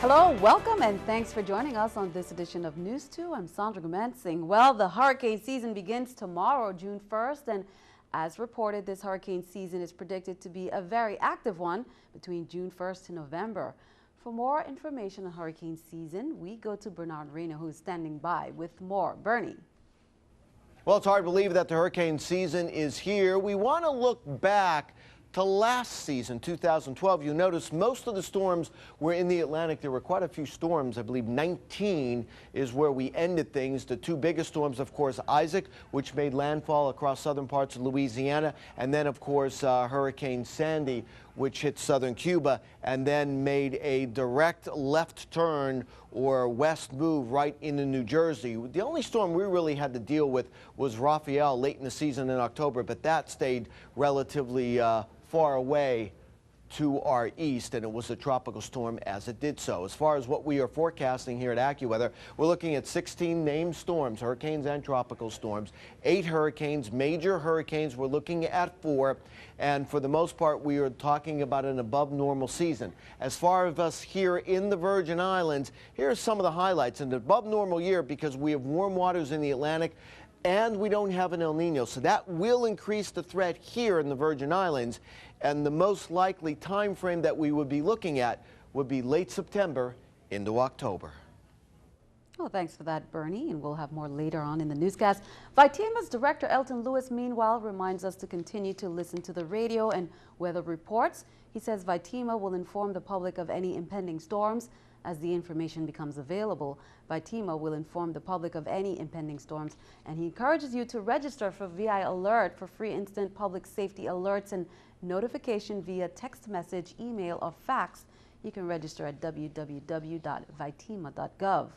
Hello, welcome, and thanks for joining us on this edition of News 2. I'm Sandra Gumansing. Well, the hurricane season begins tomorrow, June 1st, and as reported, this hurricane season is predicted to be a very active one between June 1st to November. For more information on hurricane season, we go to Bernard Reyna, who's standing by with more. Bernie. Well, it's hard to believe that the hurricane season is here. We want to look back to last season, 2012. You notice most of the storms were in the Atlantic. There were quite a few storms. I believe 19 is where we ended things. The two biggest storms, of course, Isaac, which made landfall across southern parts of Louisiana, and then, of course, Hurricane Sandy, which hit southern Cuba and then made a direct left turn or west move right into New Jersey. The only storm we really had to deal with was Raphael late in the season in October, but that stayed relatively far away to our east, and it was a tropical storm as it did so. As far as what we are forecasting here at AccuWeather, we're looking at 16 named storms, hurricanes and tropical storms, 8 hurricanes, major hurricanes. We're looking at 4, and for the most part, we are talking about an above normal season. As far as us here in the Virgin Islands, here are some of the highlights. An above normal year because we have warm waters in the Atlantic, and we don't have an El Nino, so that will increase the threat here in the Virgin Islands. And the most likely time frame that we would be looking at would be late September into October. Well, thanks for that, Bernie, and we'll have more later on in the newscast. Vitima's director, Elton Lewis, meanwhile, reminds us to continue to listen to the radio and weather reports. He says Vitima will inform the public of any impending storms as the information becomes available. Vitima will inform the public of any impending storms, and he encourages you to register for VI Alert for free instant public safety alerts and notification via text message, email, or fax. You can register at www.vitima.gov.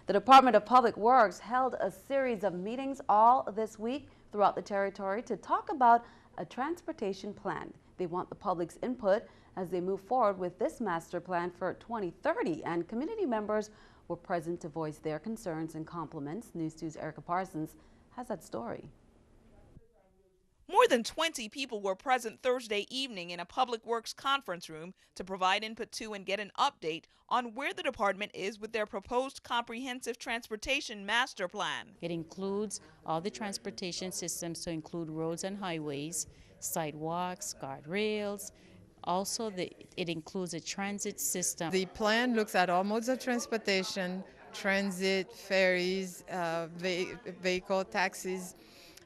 The Department of Public Works held a series of meetings all this week throughout the territory to talk about a transportation plan. They want the public's input as they move forward with this master plan for 2030, and community members were present to voice their concerns and compliments. News 2's Erica Parsons has that story. More than 20 people were present Thursday evening in a Public Works conference room to provide input to and get an update on where the department is with their proposed comprehensive transportation master plan. It includes all the transportation systems to include roads and highways, sidewalks, guardrails. Also, it includes a transit system. The plan looks at all modes of transportation, transit, ferries, vehicle taxis,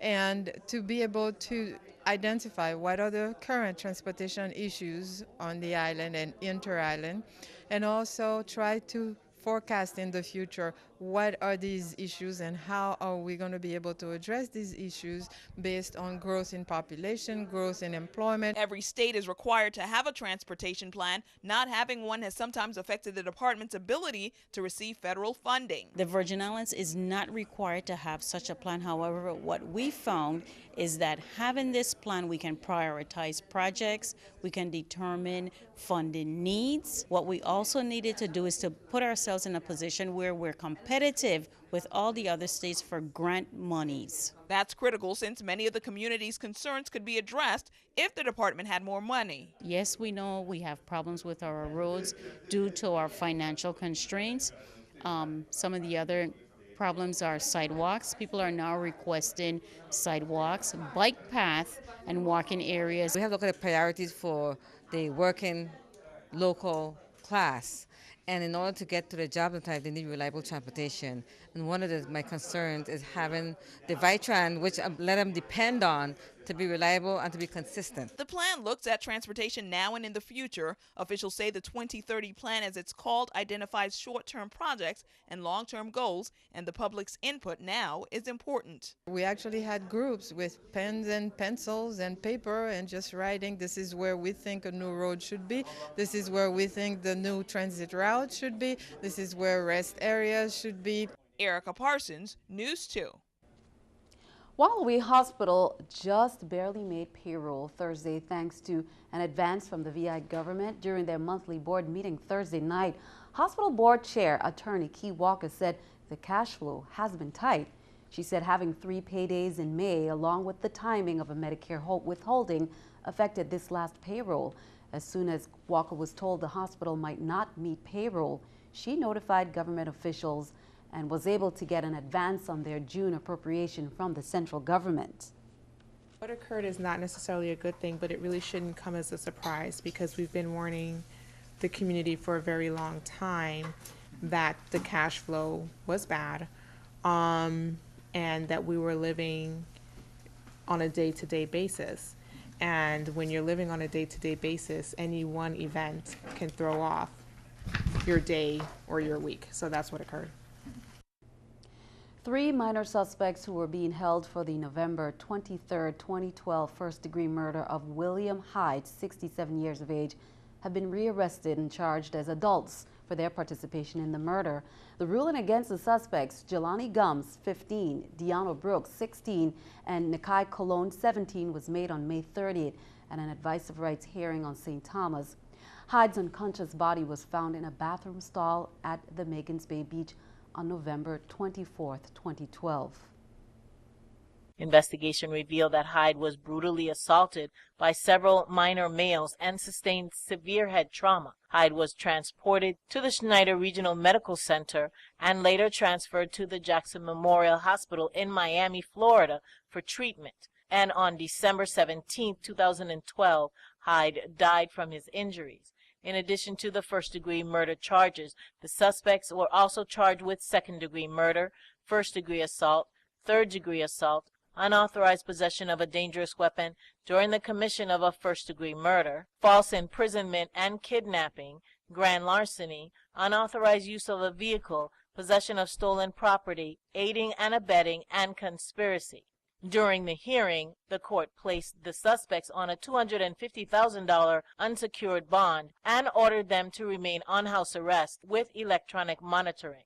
and to be able to identify what are the current transportation issues on the island and inter-island, and also try to forecast in the future what are these issues and how are we going to be able to address these issues based on growth in population, growth in employment. Every state is required to have a transportation plan. Not having one has sometimes affected the department's ability to receive federal funding. The Virgin Islands is not required to have such a plan. However, what we found is that having this plan, we can prioritize projects, we can determine funding needs. What we also needed to do is to put ourselves in a position where we're competitive with all the other states for grant monies. That's critical since many of the community's concerns could be addressed if the department had more money. Yes, we know we have problems with our roads due to our financial constraints. Some of the other problems are sidewalks. People are now requesting sidewalks, bike paths, and walking areas. We have to look at the priorities for the working local class. And in order to get to the job on time, they need reliable transportation. And one of my concerns is having the Vitran, which let them depend on, to be reliable and to be consistent. The plan looks at transportation now and in the future. Officials say the 2030 plan, as it's called, identifies short-term projects and long-term goals, and the public's input now is important. We actually had groups with pens and pencils and paper and just writing, this is where we think a new road should be, this is where we think the new transit route should be, this is where rest areas should be. Erica Parsons, News 2. Wallowee Hospital just barely made payroll Thursday thanks to an advance from the VI government during their monthly board meeting Thursday night. Hospital board chair attorney Key Walker said the cash flow has been tight. She said having 3 paydays in May along with the timing of a Medicare withholding affected this last payroll. As soon as Walker was told the hospital might not meet payroll, she notified government officials and was able to get an advance on their June appropriation from the central government. What occurred is not necessarily a good thing, but it really shouldn't come as a surprise because we've been warning the community for a very long time that the cash flow was bad, and that we were living on a day-to-day basis. And when you're living on a day-to-day basis, any one event can throw off your day or your week. So that's what occurred. 3 minor suspects who were being held for the November 23, 2012 first-degree murder of William Hyde, 67 years of age, have been rearrested and charged as adults for their participation in the murder. The ruling against the suspects, Jelani Gums, 15, Deanna Brooks, 16, and Nikai Cologne, 17, was made on May 30th at an advice of rights hearing on St. Thomas. Hyde's unconscious body was found in a bathroom stall at the Magens Bay Beach on November 24, 2012. Investigation revealed that Hyde was brutally assaulted by several minor males and sustained severe head trauma. Hyde was transported to the Schneider Regional Medical Center and later transferred to the Jackson Memorial Hospital in Miami, Florida for treatment. And on December 17, 2012, Hyde died from his injuries. In addition to the first-degree murder charges, the suspects were also charged with second-degree murder, first-degree assault, third-degree assault, unauthorized possession of a dangerous weapon during the commission of a first-degree murder, false imprisonment and kidnapping, grand larceny, unauthorized use of a vehicle, possession of stolen property, aiding and abetting, and conspiracy. During the hearing, the court placed the suspects on a $250,000 unsecured bond and ordered them to remain on house arrest with electronic monitoring.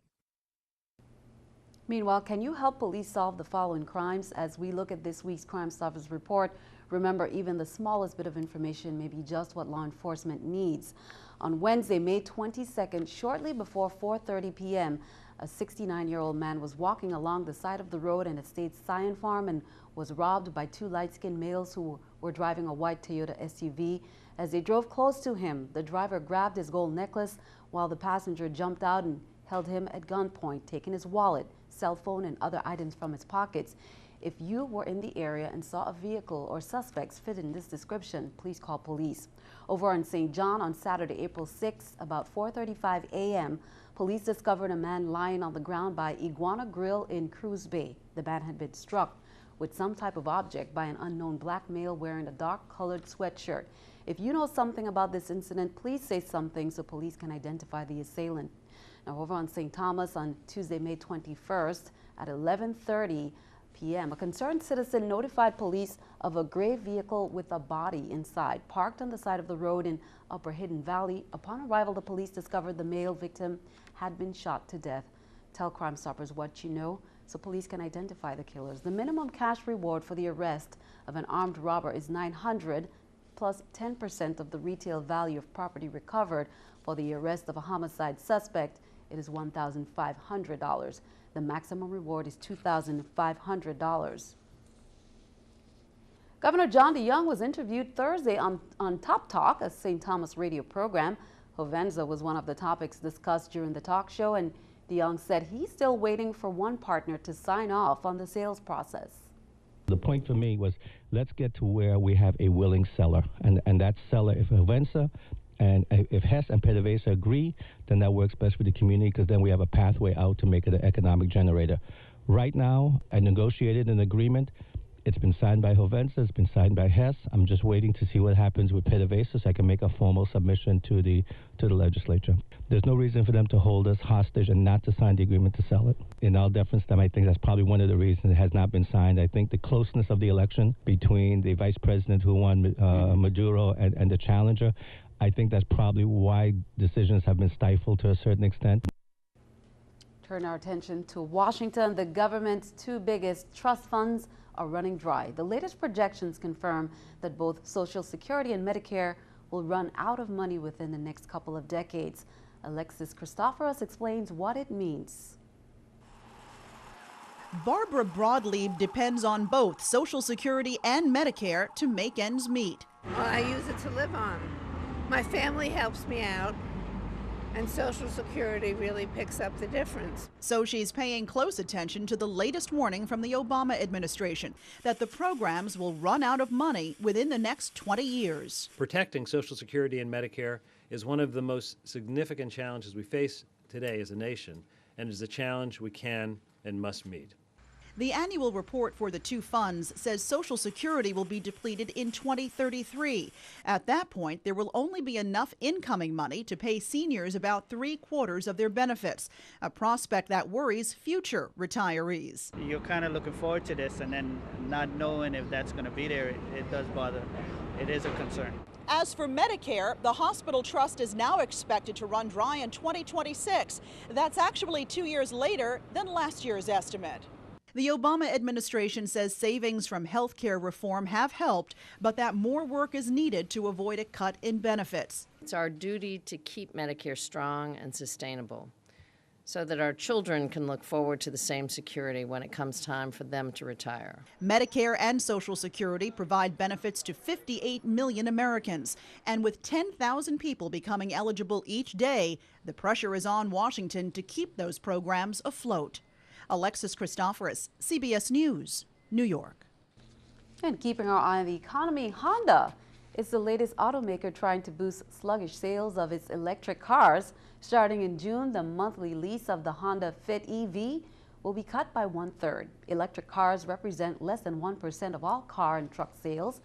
Meanwhile, can you help police solve the following crimes? As we look at this week's Crimestoppers Report, remember, even the smallest bit of information may be just what law enforcement needs. On Wednesday, May 22nd, shortly before 4:30 p.m., a 69-year-old man was walking along the side of the road in Estates Scion Farm and was robbed by 2 light-skinned males who were driving a white Toyota SUV. As they drove close to him, the driver grabbed his gold necklace while the passenger jumped out and held him at gunpoint, taking his wallet, cell phone, and other items from his pockets. If you were in the area and saw a vehicle or suspects fit in this description, please call police. Over on St. John on Saturday, April 6th, about 4:35 a.m., police discovered a man lying on the ground by Iguana Grill in Cruz Bay. The man had been struck with some type of object by an unknown black male wearing a dark-colored sweatshirt. If you know something about this incident, please say something so police can identify the assailant. Now, over on St. Thomas on Tuesday, May 21st at 11:30 p.m., a concerned citizen notified police of a gray vehicle with a body inside, parked on the side of the road in Upper Hidden Valley. Upon arrival, the police discovered the male victim had been shot to death. Tell Crimestoppers what you know so police can identify the killers. The minimum cash reward for the arrest of an armed robber is $900 plus 10% of the retail value of property recovered. For the arrest of a homicide suspect, it is $1,500. The maximum reward is $2,500. Governor John DeYoung was interviewed Thursday on Top Talk, a St. Thomas radio program. Hovenza was one of the topics discussed during the talk show, and DeYoung said he's still waiting for one partner to sign off on the sales process. The point for me was, let's get to where we have a willing seller, and that seller, if Hovenza and if Hess and PDVSA agree, then that works best for the community, because then we have a pathway out to make it an economic generator. Right now, I negotiated an agreement. It's been signed by Hovenza, it's been signed by Hess. I'm just waiting to see what happens with PDVSA so I can make a formal submission to the legislature. There's no reason for them to hold us hostage and not to sign the agreement to sell it. In all deference to them, I think that's probably one of the reasons it has not been signed. I think the closeness of the election between the vice president who won, Maduro, and the challenger, I think that's probably why decisions have been stifled to a certain extent. Turn our attention to Washington. The government's 2 biggest trust funds are running dry. The latest projections confirm that both Social Security and Medicare will run out of money within the next couple of decades. Alexis Christoforos explains what it means. Barbara Broadleib depends on both Social Security and Medicare to make ends meet. Well, I use it to live on. My family helps me out, and Social Security really picks up the difference. So she's paying close attention to the latest warning from the Obama administration that the programs will run out of money within the next 20 years. Protecting Social Security and Medicare is one of the most significant challenges we face today as a nation, and is a challenge we can and must meet. The annual report for the two funds says Social Security will be depleted in 2033. At that point, there will only be enough incoming money to pay seniors about 3/4 of their benefits, a prospect that worries future retirees. You're kind of looking forward to this, and then not knowing if that's going to be there, it does bother. It is a concern. As for Medicare, the hospital trust is now expected to run dry in 2026. That's actually 2 years later than last year's estimate. The Obama administration says savings from health care reform have helped, but that more work is needed to avoid a cut in benefits. It's our duty to keep Medicare strong and sustainable so that our children can look forward to the same security when it comes time for them to retire. Medicare and Social Security provide benefits to 58 million Americans. And with 10,000 people becoming eligible each day, the pressure is on Washington to keep those programs afloat. Alexis Christoforous, CBS News, New York. And keeping our eye on the economy, Honda is the latest automaker trying to boost sluggish sales of its electric cars. Starting in June, the monthly lease of the Honda Fit EV will be cut by 1/3. Electric cars represent less than 1% of all car and truck sales.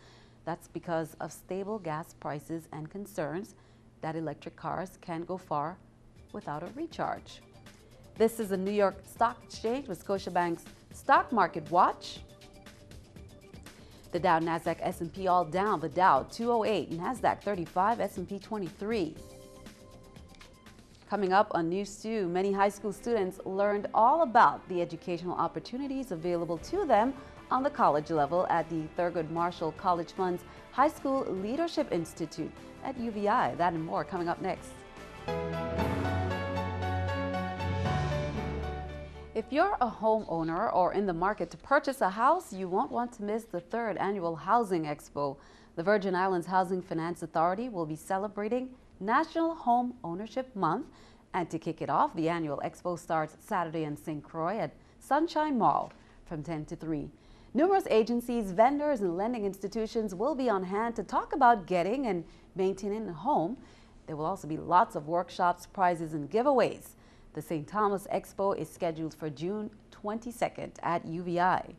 That's because of stable gas prices and concerns that electric cars can't go far without a recharge. This is the New York Stock Exchange with Scotiabank's Stock Market Watch. The Dow, Nasdaq, S&P all down. The Dow 208, Nasdaq 35, S&P 23. Coming up on News 2, many high school students learned all about the educational opportunities available to them on the college level at the Thurgood Marshall College Fund's High School Leadership Institute at UVI. That and more coming up next. If you're a homeowner or in the market to purchase a house, you won't want to miss the 3rd annual Housing Expo. The Virgin Islands Housing Finance Authority will be celebrating National Home Ownership Month, and to kick it off, the annual expo starts Saturday in St. Croix at Sunshine Mall from 10 to 3. Numerous agencies, vendors, and lending institutions will be on hand to talk about getting and maintaining a home. There will also be lots of workshops, prizes, and giveaways. The St. Thomas Expo is scheduled for June 22nd at UVI.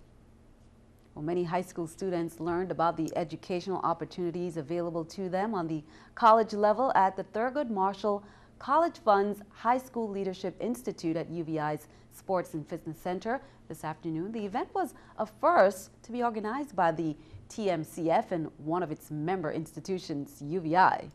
Well, many high school students learned about the educational opportunities available to them on the college level at the Thurgood Marshall College Fund's High School Leadership Institute at UVI's Sports and Fitness Center this afternoon. The event was a first to be organized by the TMCF and one of its member institutions, UVI.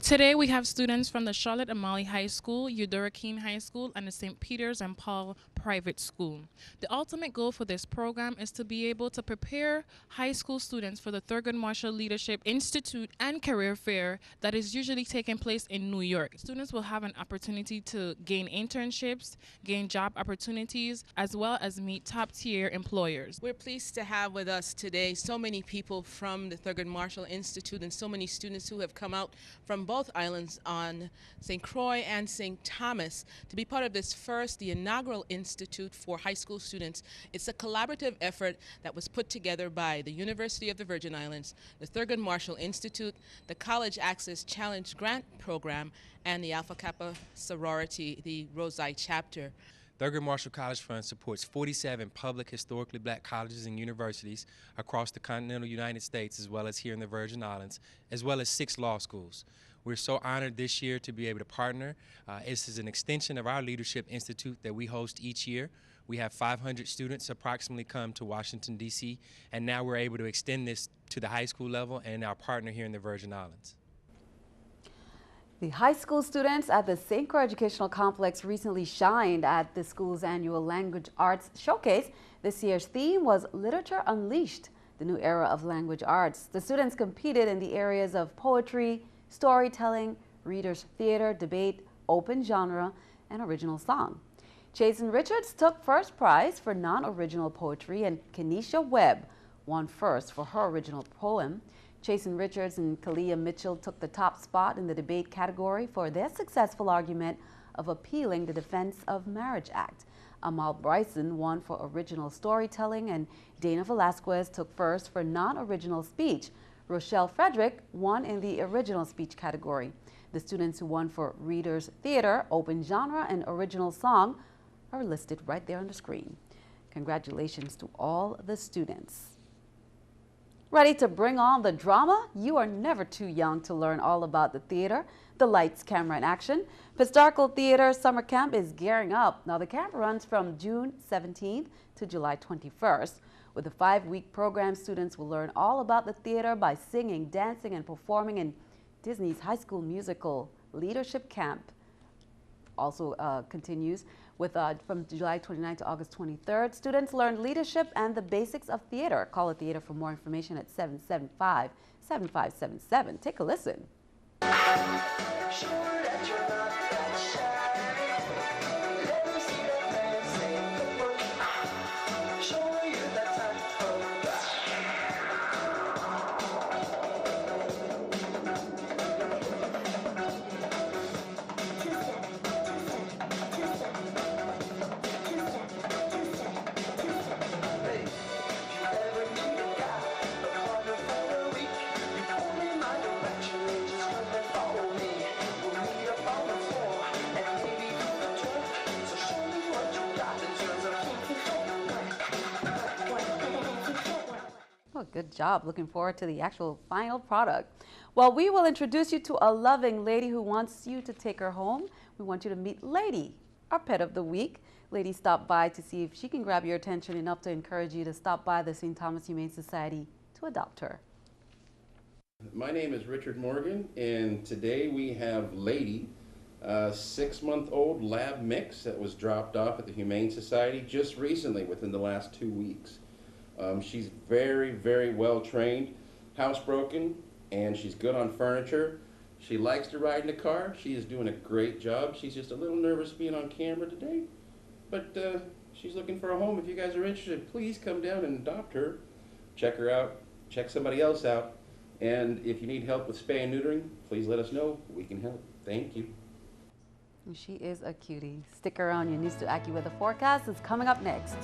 Today we have students from the Charlotte Amalie High School, Eudora Keene High School, and the St. Peter's and Paul Private School. The ultimate goal for this program is to be able to prepare high school students for the Thurgood Marshall Leadership Institute and Career Fair that is usually taking place in New York. Students will have an opportunity to gain internships, gain job opportunities, as well as meet top-tier employers. We're pleased to have with us today so many people from the Thurgood Marshall Institute and so many students who have come out from both islands on St. Croix and St. Thomas to be part of this first, the inaugural Institute for high school students. It's a collaborative effort that was put together by the University of the Virgin Islands, the Thurgood Marshall Institute, the College Access Challenge Grant Program, and the Alpha Kappa sorority, the Rosei chapter. Thurgood Marshall College Fund supports 47 public historically black colleges and universities across the continental United States, as well as here in the Virgin Islands, as well as 6 law schools. We're so honored this year to be able to partner. This is an extension of our Leadership Institute that we host each year. We have 500 students approximately come to Washington, D.C., and now we're able to extend this to the high school level and our partner here in the Virgin Islands. The high school students at the St. Croix Educational Complex recently shined at the school's annual Language Arts Showcase. This year's theme was Literature Unleashed, the new era of language arts. The students competed in the areas of poetry, storytelling, readers' theater, debate, open genre, and original song. Jason Richards took first prize for non-original poetry, and Kenesha Webb won first for her original poem. Chasen Richards and Kalia Mitchell took the top spot in the debate category for their successful argument of appealing the Defense of Marriage Act. Amal Bryson won for original storytelling, and Dana Velasquez took first for non-original speech. Rochelle Frederick won in the original speech category. The students who won for Reader's Theater, Open Genre, and Original Song are listed right there on the screen. Congratulations to all the students. Ready to bring on the drama? You are never too young to learn all about the theater, the lights, camera, and action. Pistarckle Theater Summer Camp is gearing up. Now, the camp runs from June 17th to July 21st. With a 5-week program, students will learn all about the theater by singing, dancing, and performing in Disney's High School Musical Leadership Camp. Also continues with from July 29th to August 23rd. Students learn leadership and the basics of theater. Call a theater for more information at 775-7577. Take a listen. Oh, good job. Looking forward to the actual final product. Well, we will introduce you to a loving lady who wants you to take her home. We want you to meet Lady, our pet of the week. Lady stopped by to see if she can grab your attention enough to encourage you to stop by the St. Thomas Humane Society to adopt her. My name is Richard Morgan, and today we have Lady, a 6-month-old lab mix that was dropped off at the Humane Society just recently, within the last 2 weeks. She's very, very well trained, housebroken, and she's good on furniture. She likes to ride in the car. She is doing a great job. She's just a little nervous being on camera today, but she's looking for a home. If you guys are interested, please come down and adopt her. Check her out. Check somebody else out. And if you need help with spay and neutering, please let us know. We can help. Thank you. She is a cutie. Stick around. Your News2 AccuWeather forecast is coming up next.